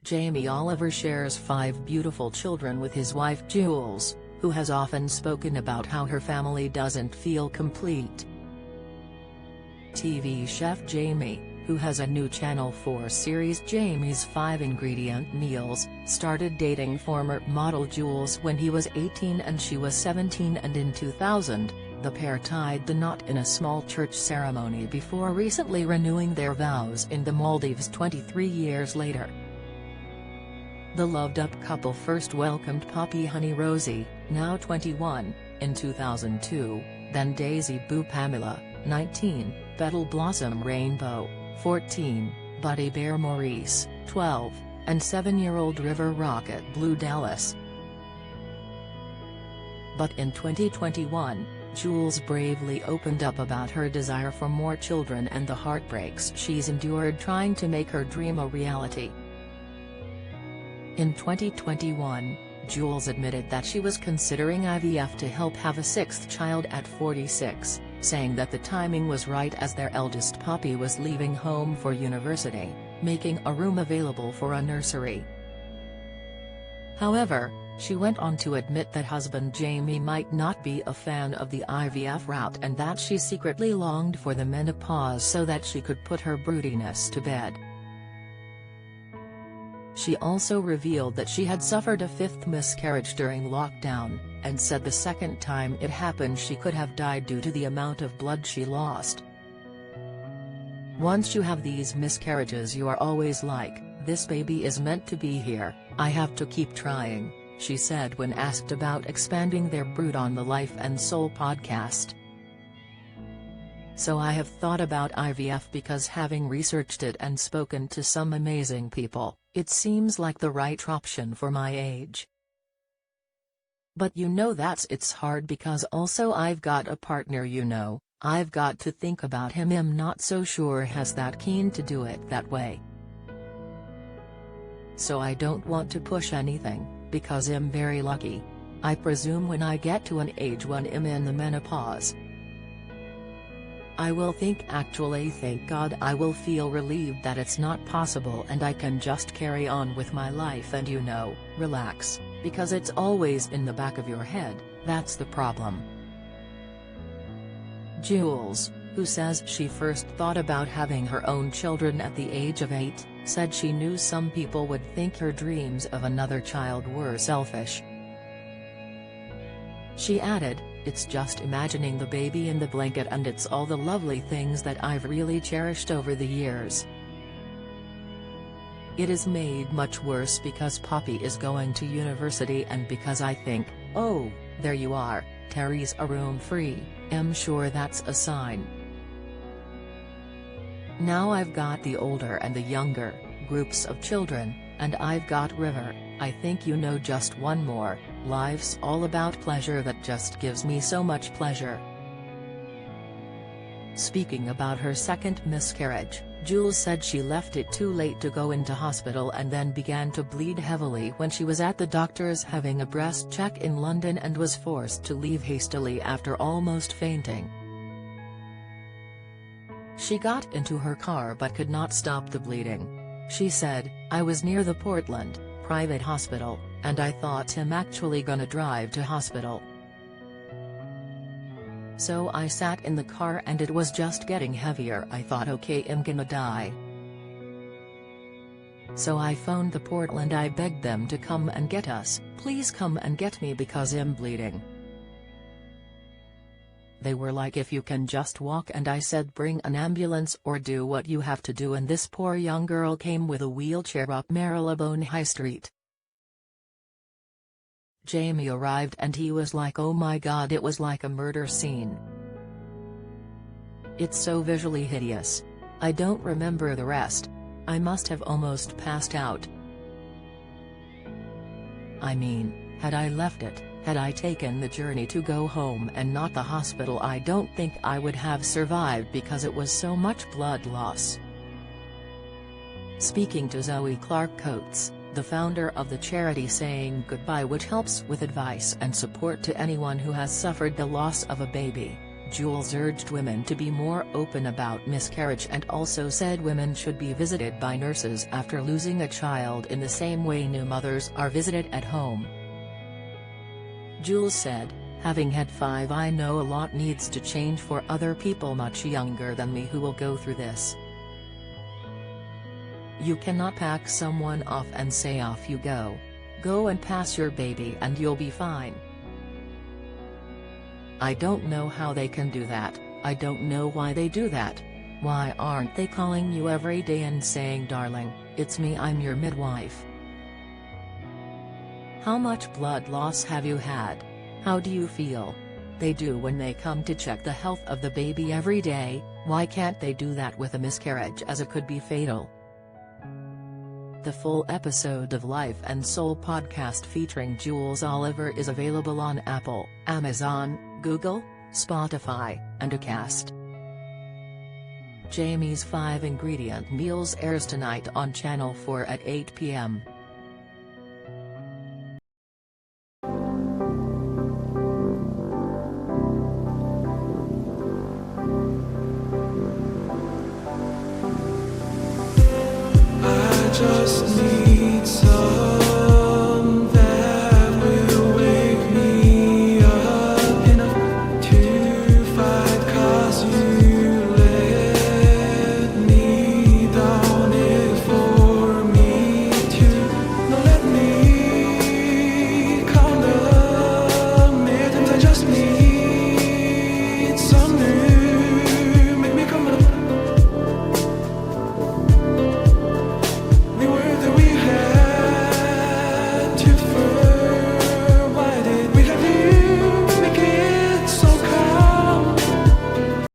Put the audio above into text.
Jamie Oliver shares 5 beautiful children with his wife Jools, who has often spoken about how her family doesn't feel complete. TV chef Jamie, who has a new Channel 4 series Jamie's 5-ingredient meals, started dating former model Jools when he was 18 and she was 17, and in 2000, the pair tied the knot in a small church ceremony before recently renewing their vows in the Maldives 23 years later. The loved-up couple first welcomed puppy Honey Rosie, now 21, in 2002, then Daisy Boo Pamela, 19, Petal Blossom Rainbow, 14, Buddy Bear Maurice, 12, and 7-year-old River Rocket Blue Dallas. But in 2021, Jools bravely opened up about her desire for more children and the heartbreaks she's endured trying to make her dream a reality. In 2021, Jools admitted that she was considering IVF to help have a 6th child at 46, saying that the timing was right as their eldest puppy was leaving home for university, making a room available for a nursery. However, she went on to admit that husband Jamie might not be a fan of the IVF route and that she secretly longed for the menopause so that she could put her broodiness to bed. She also revealed that she had suffered a 5th miscarriage during lockdown, and said the second time it happened she could have died due to the amount of blood she lost. Once you have these miscarriages you are always like, this baby is meant to be here, I have to keep trying, she said when asked about expanding their brood on the Life and Soul podcast. So I have thought about IVF because having researched it and spoken to some amazing people, it seems like the right option for my age. But it's hard because also I've got a partner I've got to think about him. I'm not so sure he's that keen to do it that way. So I don't want to push anything, because I'm very lucky. I presume when I get to an age when I'm in the menopause, I will thank God I will feel relieved that it's not possible and I can just carry on with my life and relax, because it's always in the back of your head, that's the problem. Jools, who says she first thought about having her own children at the age of 8, said she knew some people would think her dreams of another child were selfish. She added, "It's just imagining the baby in the blanket and it's all the lovely things that I've really cherished over the years. It is made much worse because Poppy is going to university and because I think, oh, there you are, Terry's a room free, I'm sure that's a sign. Now I've got the older and the younger, groups of children, and I've got River, I think just one more, life's all about pleasure that just gives me so much pleasure." Speaking about her 2nd miscarriage, Jools said she left it too late to go into hospital and then began to bleed heavily when she was at the doctor's having a breast check in London and was forced to leave hastily after almost fainting. She got into her car but could not stop the bleeding. She said, "I was near the Portland private hospital, and I thought I'm actually gonna drive to hospital. So I sat in the car and it was just getting heavier. I thought, okay, I'm gonna die. So I phoned the Portland. I begged them to come and get us, please come and get me because I'm bleeding. They were like, if you can just walk, and I said bring an ambulance or do what you have to do, and this poor young girl came with a wheelchair up Marylebone High Street. Jamie arrived and he was like, oh my god, it was like a murder scene. It's so visually hideous. I don't remember the rest. I must have almost passed out. I mean, had I left it, had I taken the journey to go home and not the hospital, I don't think I would have survived because it was so much blood loss." Speaking to Zoe Clark Coates, the founder of the charity Saying Goodbye, which helps with advice and support to anyone who has suffered the loss of a baby, Jools urged women to be more open about miscarriage and also said women should be visited by nurses after losing a child in the same way new mothers are visited at home. Jools said, "Having had 5, I know a lot needs to change for other people much younger than me who will go through this. You cannot pack someone off and say off you go. Go and pass your baby and you'll be fine. I don't know how they can do that, I don't know why they do that. Why aren't they calling you every day and saying, 'Darling, it's me, I'm your midwife'? How much blood loss have you had? How do you feel? They do when they come to check the health of the baby every day, why can't they do that with a miscarriage, as it could be fatal?" The full episode of Life and Soul podcast featuring Jools Oliver is available on Apple, Amazon, Google, Spotify, and Acast. Jamie's 5-ingredient meals airs tonight on Channel 4 at 8 p.m. Just need